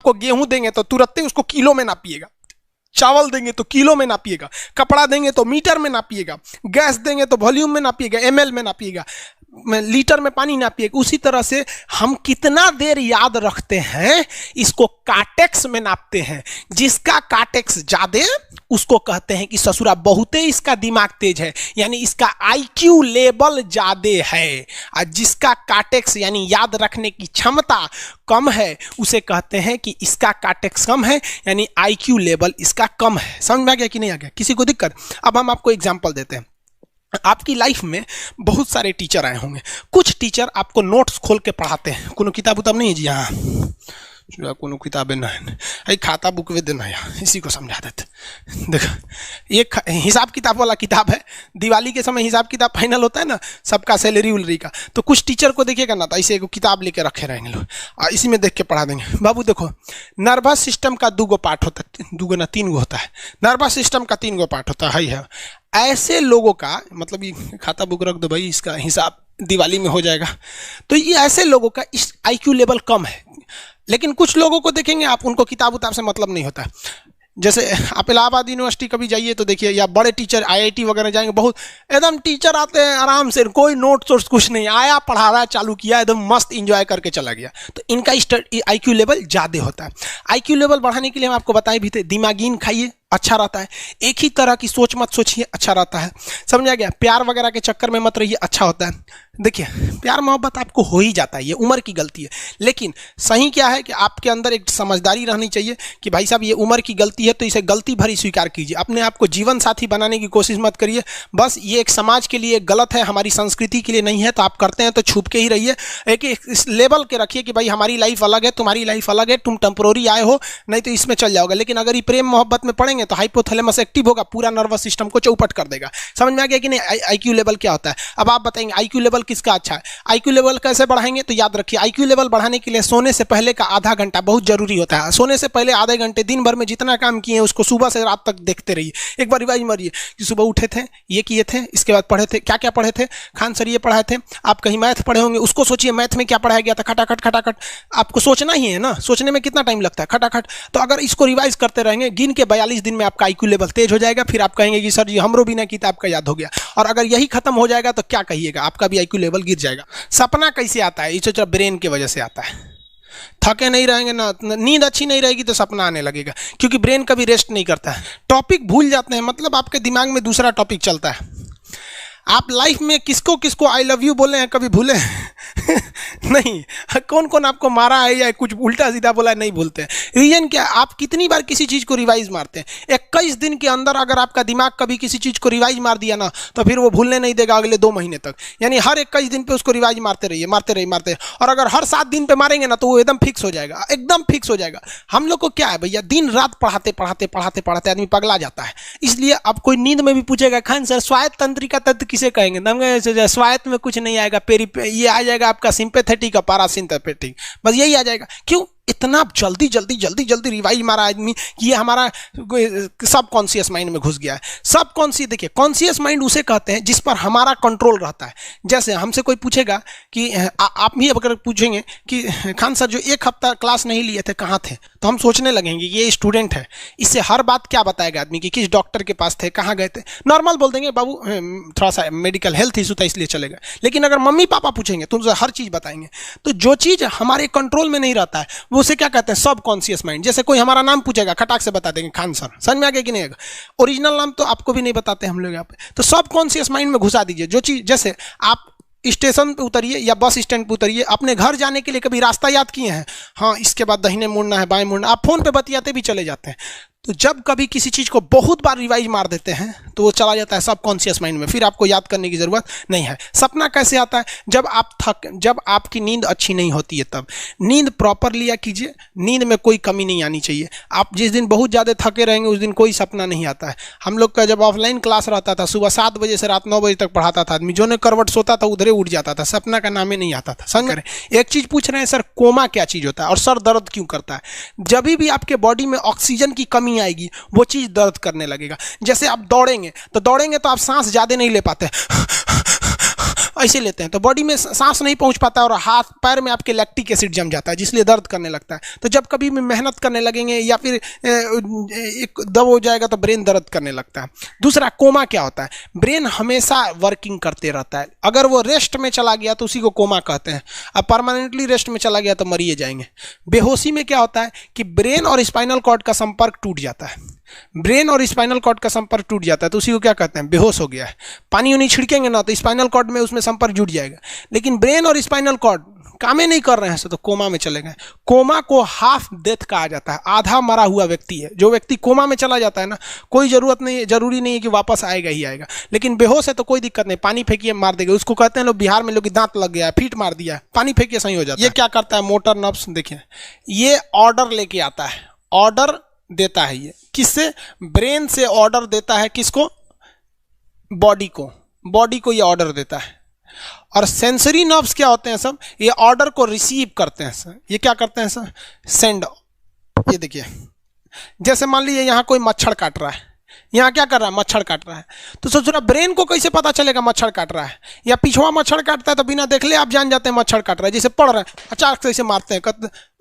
आपको गेहूं देंगे तो तुरंत ही उसको किलो में नापिएगा, चावल देंगे तो किलो में नापिएगा, कपड़ा देंगे तो मीटर में नापिएगा, गैस देंगे तो वॉल्यूम में नापिएगा, एमएल में नापिएगा, लीटर में पानी नापिएगा। उसी तरह से हम कितना देर याद रखते हैं इसको काटेक्स में नापते हैं। जिसका काटेक्स ज्यादा उसको कहते हैं कि ससुरा बहुते इसका दिमाग तेज है, यानी इसका आईक्यू लेवल ज्यादा है। और जिसका काटेक्स यानी याद रखने की क्षमता कम है उसे कहते हैं कि इसका काटेक्स कम है, यानी आईक्यू लेवल इसका कम है। समझ में आ गया कि नहीं आ गया? किसी को दिक्कत? अब हम आपको एग्जांपल देते हैं। आपकी लाइफ में बहुत सारे टीचर आए होंगे। कुछ टीचर आपको नोट्स खोल के पढ़ाते हैं। कोनो किताब उताब नहीं है जी? हाँ, कोनो किताबें ना है, खाता बुक वे देना यहाँ, इसी को समझा देते। देखो, एक हिसाब किताब वाला किताब है। दिवाली के समय हिसाब किताब फाइनल होता है ना, सबका सैलरी उलरी का, तो कुछ टीचर को देखिएगा ना, तो ऐसे एक किताब लेके रखे रहेंगे लोग, और इसी में देख के पढ़ा देंगे। बाबू देखो, नर्वस सिस्टम का 2 पार्ट होता है, 2 ना 3 होता है। नर्वस सिस्टम का 3 पार्ट होता है। ऐसे लोगों का मतलब, ये खाता बुक रख दो भाई, इसका हिसाब दिवाली में हो जाएगा। तो ये ऐसे लोगों का इस आईक्यू लेवल कम है। लेकिन कुछ लोगों को देखेंगे आप, उनको किताब उताब से मतलब नहीं होता। जैसे आप इलाहाबाद यूनिवर्सिटी कभी जाइए तो देखिए, या बड़े टीचर आईआईटी वगैरह जाएंगे, बहुत एकदम टीचर आते हैं आराम से, कोई नोट सोर्स कुछ नहीं, आया पढ़ा रहा है, चालू किया, एकदम मस्त इंजॉय करके चला गया। तो इनका आईक्यू लेवल ज़्यादा होता है। आईक्यू लेवल बढ़ाने के लिए हम आपको बताए भी थे, दिमागीन खाइए, अच्छा रहता है। एक ही तरह की सोच मत सोचिए, अच्छा रहता है। समझ आ गया? प्यार वगैरह के चक्कर में मत रहिए, अच्छा होता है। देखिए, प्यार मोहब्बत आपको हो ही जाता है, ये उम्र की गलती है। लेकिन सही क्या है कि आपके अंदर एक समझदारी रहनी चाहिए कि भाई साहब ये उम्र की गलती है, तो इसे गलती भरी स्वीकार कीजिए। अपने आप को जीवन साथी बनाने की कोशिश मत करिए। बस ये एक समाज के लिए गलत है, हमारी संस्कृति के लिए नहीं है, तो आप करते हैं तो छुप के ही रहिए। एक इस लेवल के रखिए कि भाई हमारी लाइफ अलग है, तुम्हारी लाइफ अलग है, तुम टेम्पोररी आए हो, नहीं तो इसमें चल जाओगे। लेकिन अगर ये प्रेम मोहब्बत में पड़ेंगे तो हाइपोथैलेमस एक्टिव होगा, पूरा नर्वस सिस्टम को चौपट कर देगा। समझ में आ गया कि नहीं? आईक्यू लेवल क्या होता है? अब आप बताएंगे आईक्यू लेवल किसका अच्छा है, आईक्यू लेवल कैसे बढ़ाएंगे? तो याद रखिए, आईक्यू लेवल बढ़ाने के लिए सोने से पहले का आधा घंटा बहुत जरूरी होता है। सोने से पहले आधे घंटे दिन भर में जितना काम किए उसको सुबह से रात तक देखते रहिए। एक बार रिवाइज मारिए कि सुबह उठे थे, ये किए थे, इसके बाद पढ़े थे, क्या क्या पढ़े थे, खान सर ये पढ़ाए थे। आप कहीं मैथ पढ़े होंगे, उसको सोचिए मैथ में क्या पढ़ाया गया था, खटाखट खटाखट। आपको सोचना ही है ना, सोचने में कितना टाइम लगता है, खटाखट। तो अगर इसको रिवाइज करते रहेंगे, गिन के 42 दिन में आपका आईक्यू लेवल तेज हो जाएगा। फिर आप कहेंगे कि सर जी हमरो बिना किताब का याद हो गया। और अगर यही खत्म हो जाएगा तो क्या कहिएगा, आपका भी आईक्यू लेवल गिर जाएगा। सपना कैसे आता है? ये ब्रेन की वजह से आता है। थके नहीं रहेंगे ना, नींद अच्छी नहीं रहेगी तो सपना आने लगेगा, क्योंकि ब्रेन कभी रेस्ट नहीं करता है। टॉपिक भूल जाते हैं, मतलब आपके दिमाग में दूसरा टॉपिक चलता है। आप लाइफ में किसको किसको आई लव यू बोले हैं, कभी भूले नहीं? कौन कौन आपको मारा है या कुछ उल्टा सीधा बोला है, नहीं भूलते हैं। रीजन क्या? आप कितनी बार किसी चीज़ को रिवाइज मारते हैं। 21 दिन के अंदर अगर आपका दिमाग कभी किसी चीज़ को रिवाइज मार दिया ना, तो फिर वो भूलने नहीं देगा अगले 2 महीने तक। यानी हर 21 दिन पे उसको रिवाइज मारते रहिए, मारते रहिए, मारते रहिए। और अगर हर 7 दिन पे मारेंगे ना तो वो एकदम फिक्स हो जाएगा, एकदम फिक्स हो जाएगा। हम लोग को क्या है भैया, दिन रात पढ़ाते पढ़ाते पढ़ाते पढ़ाते आदमी पगला जाता है। इसलिए अब कोई नींद में भी पूछेगा, खान सर स्वायत्त तंत्रिका तत्व किसे कहेंगे? स्वायत्त में कुछ नहीं आएगा, ये आ जाएगा आपका सिंपैथेटिक और पैरासिम्पैथेटिक, बस यही आ जाएगा। क्यों इतना जल्दी जल्दी जल्दी जल्दी रिवाइज मारा आदमी कि ये हमारा सब कॉन्शियस माइंड में घुस गया है। सब कॉन्शियस, देखिए कॉन्शियस माइंड उसे कहते हैं जिस पर हमारा कंट्रोल रहता है। जैसे हमसे कोई पूछेगा कि आप भी अगर पूछेंगे कि खान सर जो 1 हफ्ता क्लास नहीं लिए थे कहाँ थे, तो हम सोचने लगेंगे ये स्टूडेंट है, इससे हर बात क्या बताएगा आदमी कि किस डॉक्टर के पास थे, कहाँ गए थे। नॉर्मल बोल देंगे बाबू थोड़ा सा मेडिकल हेल्थ इशू था इसलिए चले गए। लेकिन अगर मम्मी पापा पूछेंगे तो उनसे हर चीज़ बताएंगे। तो जो चीज़ हमारे कंट्रोल में नहीं रहता है वो उसे क्या कहते हैं, सब कॉन्शियस माइंड। जैसे कोई हमारा नाम पूछेगा, खटाक से बता देंगे खान सर, समझ में आ गया कि नहीं आएगा? ओरिजिनल नाम तो आपको भी नहीं बताते हम लोग यहाँ पे। तो सब कॉन्शियस माइंड में घुसा दीजिए जो चीज़। जैसे आप स्टेशन पे उतरिए या बस स्टैंड पे उतरिए, अपने घर जाने के लिए कभी रास्ता याद किए हैं? हाँ, इसके बाद दाहिने मुड़ना है, बाएं मुड़ना। आप फोन पे बतियाते भी चले जाते हैं। तो जब कभी किसी चीज़ को बहुत बार रिवाइज मार देते हैं तो वो चला जाता है सब कॉन्शियस माइंड में, फिर आपको याद करने की ज़रूरत नहीं है। सपना कैसे आता है? जब आपकी नींद अच्छी नहीं होती है तब। नींद प्रॉपर लिया कीजिए, नींद में कोई कमी नहीं आनी चाहिए। आप जिस दिन बहुत ज़्यादा थके रहेंगे उस दिन कोई सपना नहीं आता है। हम लोग का जब ऑफलाइन क्लास रहता था, सुबह 7 बजे से रात 9 बजे तक पढ़ाता था आदमी, जो ने करवट सोता था उधरे उठ जाता था, सपना का नाम ही नहीं आता था। समझ रहे? एक चीज़ पूछ रहे हैं सर, कोमा क्या चीज़ होता है और सर दर्द क्यों करता है? जब भी आपके बॉडी में ऑक्सीजन की कमी आएगी वो चीज़ दर्द करने लगेगा। जैसे आप दौड़ेंगे तो आप सांस ज़्यादा नहीं ले पाते, ऐसे लेते हैं तो बॉडी में सांस नहीं पहुंच पाता और हाथ पैर में आपके लैक्टिक एसिड जम जाता है, जिसलिए दर्द करने लगता है। तो जब कभी भी मेहनत करने लगेंगे या फिर एक दब हो जाएगा तो ब्रेन दर्द करने लगता है। दूसरा, कोमा क्या होता है? ब्रेन हमेशा वर्किंग करते रहता है, अगर वो रेस्ट में चला गया तो उसी को कोमा कहते हैं। अब परमानेंटली रेस्ट में चला गया तो मरिए जाएंगे। बेहोशी में क्या होता है कि ब्रेन और स्पाइनल कॉर्ड का संपर्क टूट जाता है, ब्रेन और स्पाइनल कॉर्ड का संपर्क टूट जाता है तो उसी को क्या कहते हैं? बेहोश हो गया है। पानी उनी छिड़केंगे ना तो स्पाइनल कॉर्ड में उसमें संपर्क जुट जाएगा, लेकिन ब्रेन और स्पाइनल कॉर्ड काम ही नहीं कर रहे हैं तो कोमा में चले गए। कोमा को हाफ डेथ कहा जाता है, आधा मरा हुआ व्यक्ति है। जो व्यक्ति कोमा में चला जाता है ना, कोई जरूरी नहीं है कि वापस आएगा ही आएगा, लेकिन बेहोश है तो कोई दिक्कत नहीं, पानी फेंकिए मार देगा। उसको कहते हैं लोग बिहार में, लोग की दांत लग गया, फीट मार दिया, पानी फेंकिए सही हो जाता है। ये क्या करता है? मोटर नर्व्स, देखिए ये ऑर्डर लेके आता है, ऑर्डर देता है। ये किससे? ब्रेन से ऑर्डर देता है, किसको? बॉडी को, बॉडी को ये ऑर्डर देता है। और सेंसरी नर्व्स क्या होते हैं सब? ये ऑर्डर को रिसीव करते हैं सर। ये क्या करते हैं सर? सेंड। ये देखिए, जैसे मान लीजिए यहाँ कोई मच्छर काट रहा है, यहाँ क्या कर रहा है? मच्छर काट रहा है। तो सोच रहा ब्रेन को कैसे पता चलेगा मच्छर काट रहा है? या पिछवा मच्छर काटता है तो बिना देख ले आप जान जाते हैं मच्छर काट रहा है। जैसे पढ़ रहे हैं, अचानक से ऐसे मारते हैं,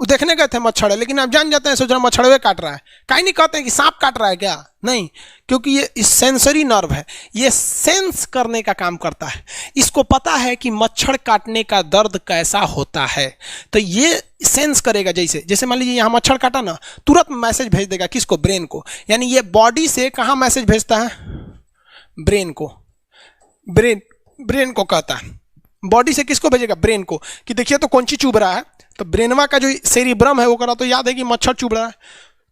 वो देखने गए थे मच्छर है, लेकिन आप जान जाते हैं, सोच रहे मच्छरवे काट रहा है। कहीं नहीं कहते हैं कि सांप काट रहा है क्या, नहीं, क्योंकि ये सेंसरी नर्व है, ये सेंस करने का काम करता है। इसको पता है कि मच्छर काटने का दर्द कैसा होता है, तो ये सेंस करेगा। जैसे मान लीजिए यहाँ मच्छर काटा ना, तुरंत मैसेज भेज देगा, किसको? ब्रेन को। यानी ये बॉडी से कहाँ मैसेज भेजता है? ब्रेन को। ब्रेन को कहता है, बॉडी से किसको भेजेगा? ब्रेन को, कि देखिए तो कौन सी चुभ रहा है। तो ब्रेनवा का जो सेरिब्रम है वो करा तो याद है कि मच्छर चुभ रहा है,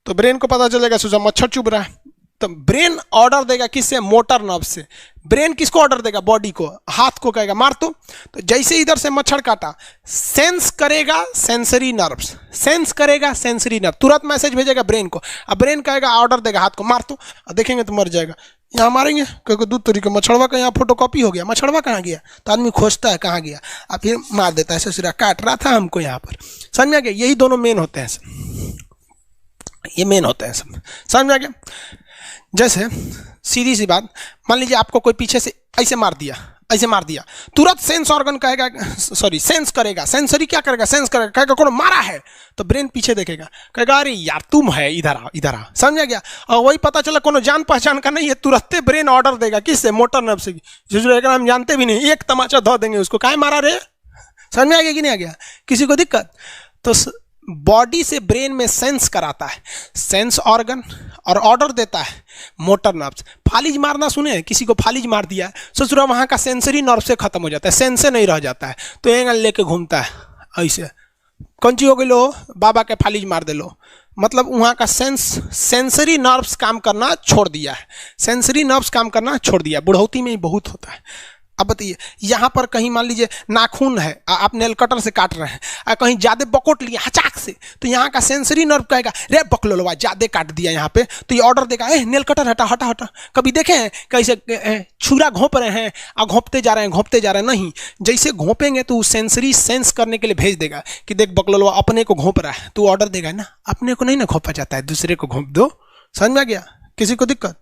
तो ब्रेन को पता चलेगा सोचा मच्छर चुभ रहा है। तो ब्रेन ऑर्डर देगा किससे? मोटर नर्व से। ब्रेन किसको ऑर्डर देगा? बॉडी को, हाथ को कहेगा मार तो जैसे इधर से मच्छर काटा, सेंस करेगा सेंसरी नर्व्स, सेंस करेगा सेंसरी नर्व, तुरंत मैसेज भेजेगा ब्रेन को। अब ब्रेन कहेगा, ऑर्डर देगा हाथ को मार तो, देखेंगे तो मर जाएगा। यहाँ मारेंगे क्योंकि दूध तरीके मच्छरवा का यहाँ फोटोकॉपी हो गया, मच्छरवा कहाँ गया? तो आदमी खोजता है कहाँ गया, अब फिर मार देता है, ससुरा काट रहा था हमको यहाँ पर। समझ में आ गया? यही दोनों मेन होते हैं, ये मेन होते हैं सब। समझ में आ गया? जैसे सीधी सी बात, मान लीजिए आपको कोई पीछे से ऐसे मार दिया, तुरंत सेंस ऑर्गन कहेगा, सॉरी सेंस करेगा, सेंसरी क्या करेगा? सेंस करेगा, कहेगा कौन मारा है, तो ब्रेन पीछे देखेगा, कहेगा अरे यार तुम है, इधर आ। समझ गया? और वही पता चला कोनो जान पहचान का नहीं है, तुरंत ब्रेन ऑर्डर देगा, किससे? मोटर नर्व से। जो हम जानते भी नहीं, एक तमाचा धो देंगे उसको, काहे मारा रे? समझ में आ गया कि नहीं आ गया? किसी को दिक्कत? तो बॉडी से ब्रेन में सेंस कराता है सेंस ऑर्गन, और ऑर्डर देता है मोटर नर्व्स। फालिज मारना सुने? किसी को फालिज मार दिया है, सोच रहा वहाँ का सेंसरी नर्व से खत्म हो जाता है, सेंस से नहीं रह जाता है, तो एंगल लेके घूमता है ऐसे। कौन ची हो गई लो? बाबा के फालिज मार दे लो, मतलब वहाँ का सेंसरी नर्व्स काम करना छोड़ दिया है, सेंसरी नर्व्स काम करना छोड़ दिया। बुढ़ौती में ही बहुत होता है। अब बताइए, यहाँ पर कहीं मान लीजिए नाखून है, आप नेल कटर से काट रहे हैं, कहीं ज़्यादा बकोट लिया हचाक से, तो यहाँ का सेंसरी नर्व कहेगा रे बकलोलवा ज़्यादा काट दिया यहाँ पे, तो ये ऑर्डर देगा नेल कटर हटा हटा हटा। कभी देखे हैं कैसे छुरा घोंप रहे हैं और घोंपते जा रहे हैं? नहीं, जैसे घोंपेंगे तो सेंसरी सेंस करने के लिए भेज देगा कि देख बकलोलवा अपने को घोंप रहा है, तो ऑर्डर देगा ना, अपने को नहीं ना घोंपा जाता है, दूसरे को घोंप दो। समझ में आ गया? किसी को दिक्कत?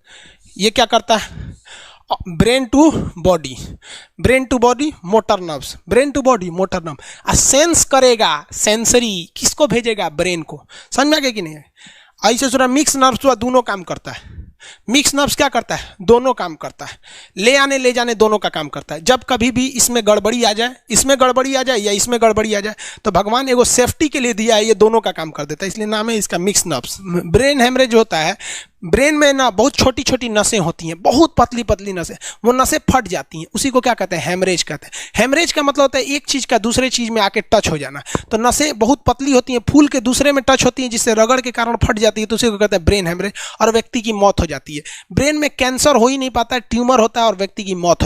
ये क्या करता है? Brain to body, brain to body motor nerves, brain to body motor nerve. Sense करेगा सेंसरी, किसको भेजेगा? ब्रेन को। समझ में आ गया कि नहीं? ऐसे सुना मिक्स नर्व्स हुआ, दोनों काम करता है। मिक्स नर्व्स क्या करता है? दोनों काम करता है, ले आने ले जाने दोनों का काम करता है। जब कभी भी इसमें गड़बड़ी आ जाए, इसमें गड़बड़ी आ जाए या इसमें गड़बड़ी आ जाए, तो भगवान एगो सेफ्टी के लिए दिया है, ये दोनों का काम कर देता है, इसलिए नाम है इसका मिक्स नर्व्स। ब्रेन हेमरेज होता है, ब्रेन में ना बहुत छोटी छोटी नसें होती हैं, बहुत पतली पतली नसें, वो नसें फट जाती हैं, उसी को क्या कहते हैं? हेमरेज कहते हैं। हेमरेज का मतलब होता है एक चीज़ का दूसरे चीज़ में आके टच हो जाना। तो नसें बहुत पतली होती हैं, फूल के दूसरे में टच होती हैं, जिससे रगड़ के कारण फट जाती है, तो उसी को कहते हैं ब्रेन हेमरेज, और व्यक्ति की मौत हो जाती है। ब्रेन में कैंसर हो ही नहीं पाता है, ट्यूमर होता है और व्यक्ति की मौत हो